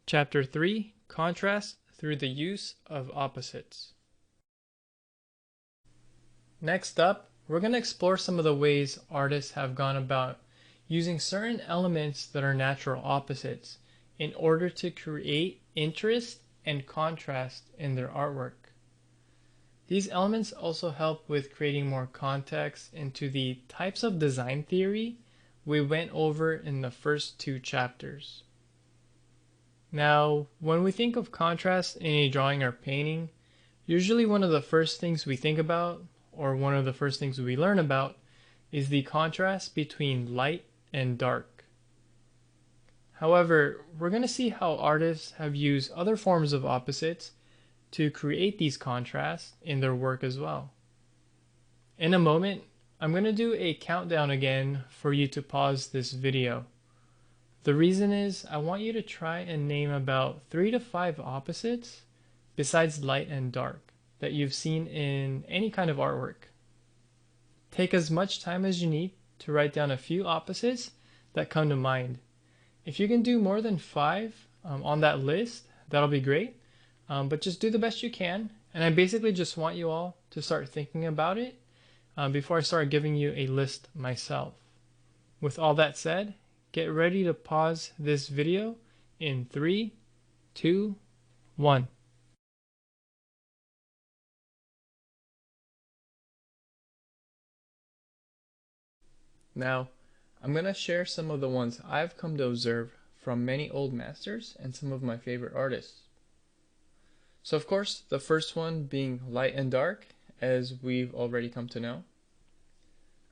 Chapter 3: Contrast through the use of opposites. Next up, we're going to explore some of the ways artists have gone about using certain elements that are natural opposites in order to create interest and contrast in their artwork. These elements also help with creating more context into the types of design theory we went over in the first two chapters. Now, when we think of contrast in a drawing or painting, usually one of the first things we think about, or one of the first things we learn about, is the contrast between light and dark. However, we're going to see how artists have used other forms of opposites to create these contrasts in their work as well. In a moment, I'm going to do a countdown again for you to pause this video. The reason is I want you to try and name about 3 to 5 opposites besides light and dark that you've seen in any kind of artwork. Take as much time as you need to write down a few opposites that come to mind. If you can do more than 5 on that list, that'll be great, but just do the best you can, and I basically just want you all to start thinking about it before I start giving you a list myself. With all that said, get ready to pause this video in 3, 2, 1. Now, I'm going to share some of the ones I've come to observe from many old masters and some of my favorite artists. So of course, the first one being light and dark, as we've already come to know.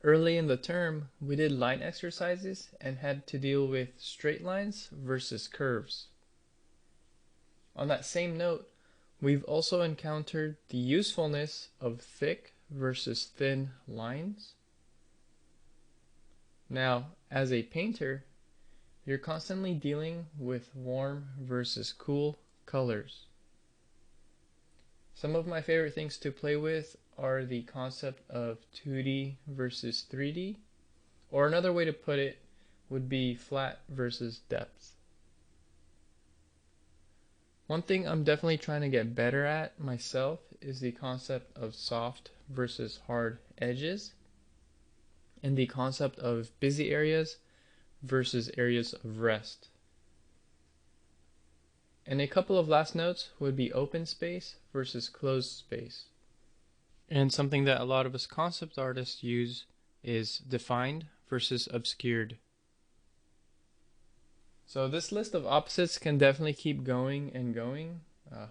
Early in the term, we did line exercises and had to deal with straight lines versus curves. On that same note, we've also encountered the usefulness of thick versus thin lines. Now, as a painter, you're constantly dealing with warm versus cool colors. Some of my favorite things to play with are the concept of 2D versus 3D, or another way to put it would be flat versus depth. One thing I'm definitely trying to get better at myself is the concept of soft versus hard edges, and the concept of busy areas versus areas of rest. And a couple of last notes would be open space versus closed space. And something that a lot of us concept artists use is defined versus obscured. So this list of opposites can definitely keep going and going.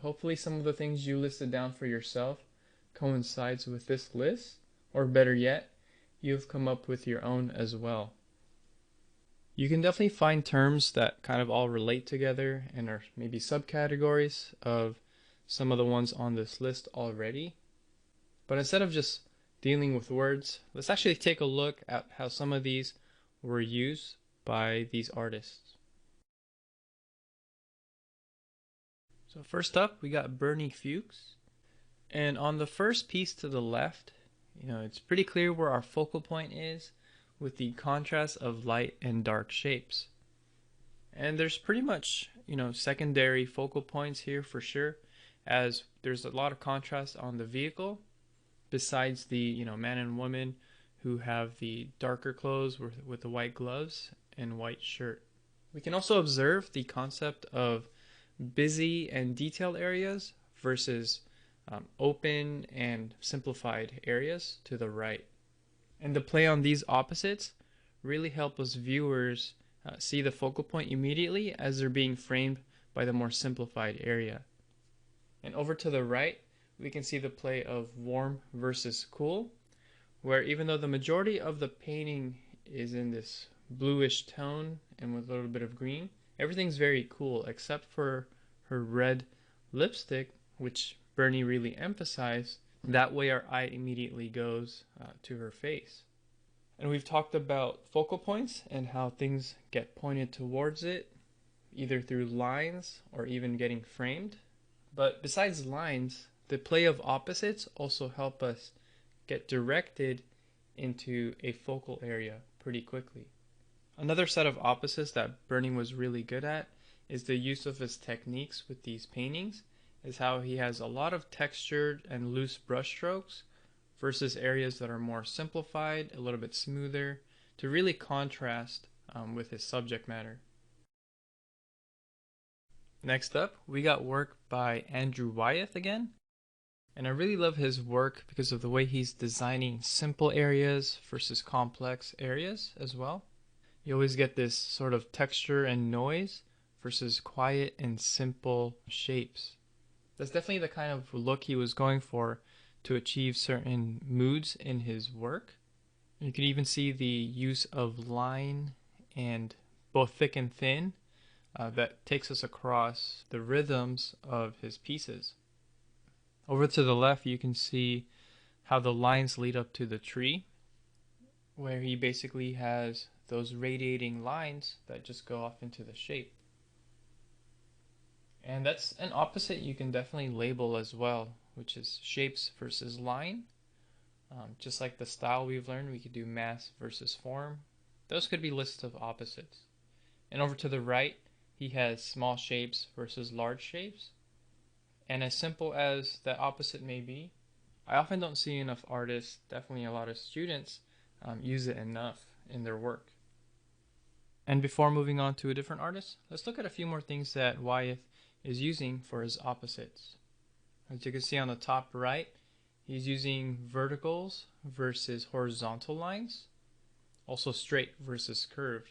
Hopefully some of the things you listed down for yourself coincides with this list, or better yet, you've come up with your own as well. You can definitely find terms that kind of all relate together and are maybe subcategories of some of the ones on this list already. But instead of just dealing with words, let's actually take a look at how some of these were used by these artists. So first up, we got Bernie Fuchs. And on the first piece to the left, it's pretty clear where our focal point is with the contrast of light and dark shapes. And there's pretty much, secondary focal points here for sure, as there's a lot of contrast on the vehicle, besides the, man and woman who have the darker clothes with the white gloves and white shirt. We can also observe the concept of busy and detailed areas versus open and simplified areas to the right. And the play on these opposites really help us viewers see the focal point immediately as they're being framed by the more simplified area. And over to the right, we can see the play of warm versus cool, where even though the majority of the painting is in this bluish tone and with a little bit of green, everything's very cool except for her red lipstick, which Bernie really emphasized. That way our eye immediately goes to her face. And we've talked about focal points and how things get pointed towards it, either through lines or even getting framed. But besides lines, the play of opposites also help us get directed into a focal area pretty quickly. Another set of opposites that Bernie was really good at is the use of his techniques with these paintings, is how he has a lot of textured and loose brush strokes versus areas that are more simplified, a little bit smoother, to really contrast with his subject matter. Next up, we got work by Andrew Wyeth again. And I really love his work because of the way he's designing simple areas versus complex areas as well. You always get this sort of texture and noise versus quiet and simple shapes. That's definitely the kind of look he was going for to achieve certain moods in his work. You could even see the use of line and both thick and thin that takes us across the rhythms of his pieces. Over to the left, you can see how the lines lead up to the tree, where he basically has those radiating lines that just go off into the shape. And that's an opposite you can definitely label as well, which is shapes versus line. Just like the style we've learned, we could do mass versus form. Those could be lists of opposites. And over to the right, he has small shapes versus large shapes. And as simple as that opposite may be, I often don't see enough artists, definitely a lot of students, use it enough in their work. And before moving on to a different artist, let's look at a few more things that Wyeth is using for his opposites. As you can see on the top right, he's using verticals versus horizontal lines, also straight versus curved.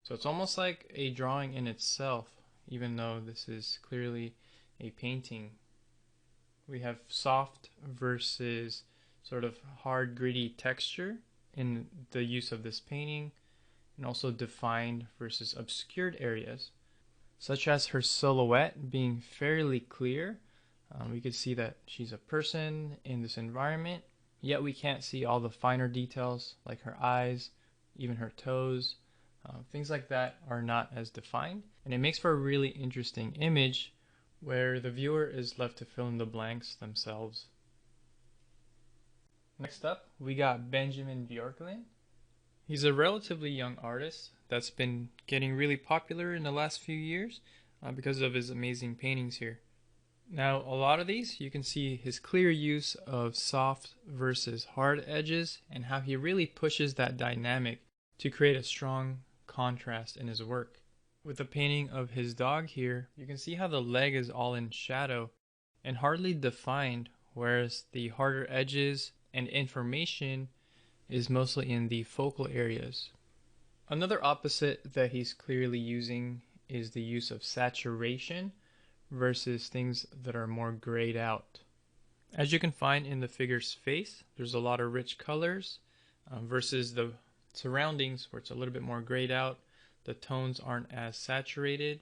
So it's almost like a drawing in itself, even though this is clearly a painting. We have soft versus sort of hard, gritty texture in the use of this painting, and also defined versus obscured areas, such as her silhouette being fairly clear. We could see that she's a person in this environment, yet we can't see all the finer details like her eyes, even her toes. Things like that are not as defined, and it makes for a really interesting image where the viewer is left to fill in the blanks themselves. Next up, we got Benjamin Bjorklund. He's a relatively young artist that's been getting really popular in the last few years because of his amazing paintings here. Now, a lot of these, you can see his clear use of soft versus hard edges and how he really pushes that dynamic to create a strong contrast in his work. With the painting of his dog here, you can see how the leg is all in shadow and hardly defined, whereas the harder edges and information is mostly in the focal areas. Another opposite that he's clearly using is the use of saturation versus things that are more grayed out. As you can find in the figure's face, there's a lot of rich colors versus the surroundings where it's a little bit more grayed out. The tones aren't as saturated.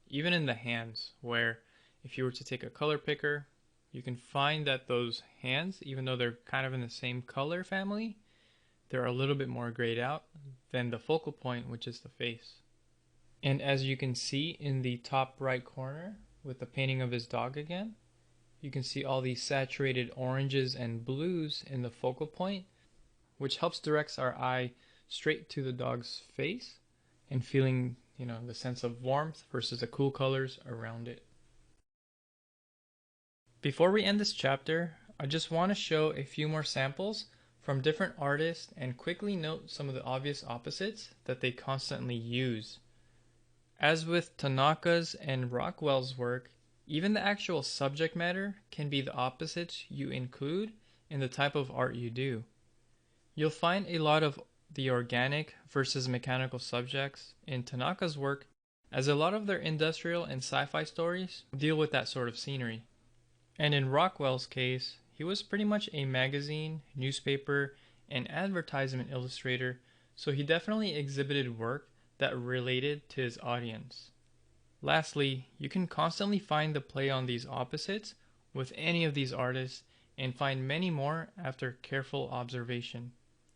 Even in the hands, where if you were to take a color picker, you can find that those hands, even though they're kind of in the same color family, they're a little bit more grayed out than the focal point, which is the face. And as you can see in the top right corner with the painting of his dog again, you can see all these saturated oranges and blues in the focal point, which helps direct our eye straight to the dog's face and feeling, the sense of warmth versus the cool colors around it. Before we end this chapter, I just want to show a few more samples from different artists and quickly note some of the obvious opposites that they constantly use. As with Tanaka's and Rockwell's work, even the actual subject matter can be the opposites you include in the type of art you do. You'll find a lot of the organic versus mechanical subjects in Tanaka's work, as a lot of their industrial and sci-fi stories deal with that sort of scenery. And in Rockwell's case, he was pretty much a magazine, newspaper, and advertisement illustrator, so he definitely exhibited work that related to his audience. Lastly, you can constantly find the play on these opposites with any of these artists and find many more after careful observation.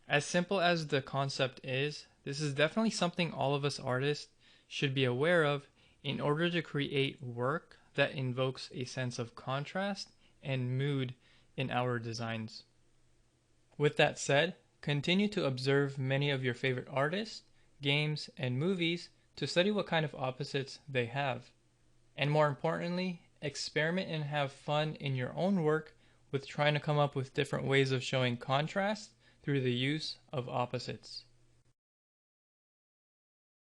As simple as the concept is, this is definitely something all of us artists should be aware of in order to create work that invokes a sense of contrast and mood in our designs. With that said, continue to observe many of your favorite artists, games, and movies to study what kind of opposites they have. And more importantly, experiment and have fun in your own work with trying to come up with different ways of showing contrast through the use of opposites.